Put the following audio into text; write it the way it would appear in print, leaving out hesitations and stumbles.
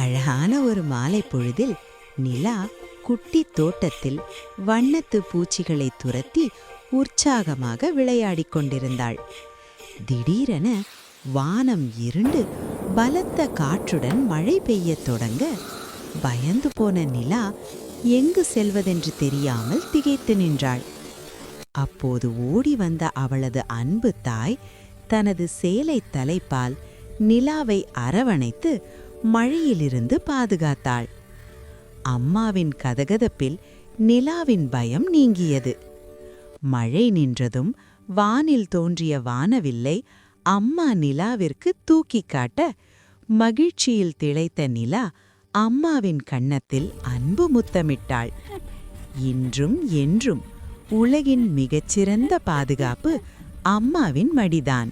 அழகான ஒரு மாலை பொழுதில் நிலா குட்டி தோட்டத்தில் வண்ணத்து பூச்சிகளை துரத்தி உற்சாகமாக விளையாடிக் கொண்டிருந்தாள். திடீரென வானம் இருண்டு பலத்த காற்றுடன் மழை பெய்யத் தொடங்க பயந்து போன நிலா எங்கு செல்வதென்று தெரியாமல் திகைத்து நின்றாள். அப்போது ஓடி வந்த அவளது அன்பு தாய் தனது சேலை தலைப்பால் நிலாவை அரவணைத்து மழையிலிருந்து பாதுகாத்தாள். அம்மாவின் கதகதப்பில் நிலாவின் பயம் நீங்கியது. மழை நின்றதும் வானில் தோன்றிய வானவில்லை அம்மா நிலாவிற்கு தூக்கிக் காட்ட மகிழ்ச்சியில் திளைத்த நிலா அம்மாவின் கன்னத்தில் அன்பு முத்தமிட்டாள். இன்றும் என்றும் உலகின் மிகச்சிறந்த பாதுகாப்பு அம்மாவின் மடிதான்.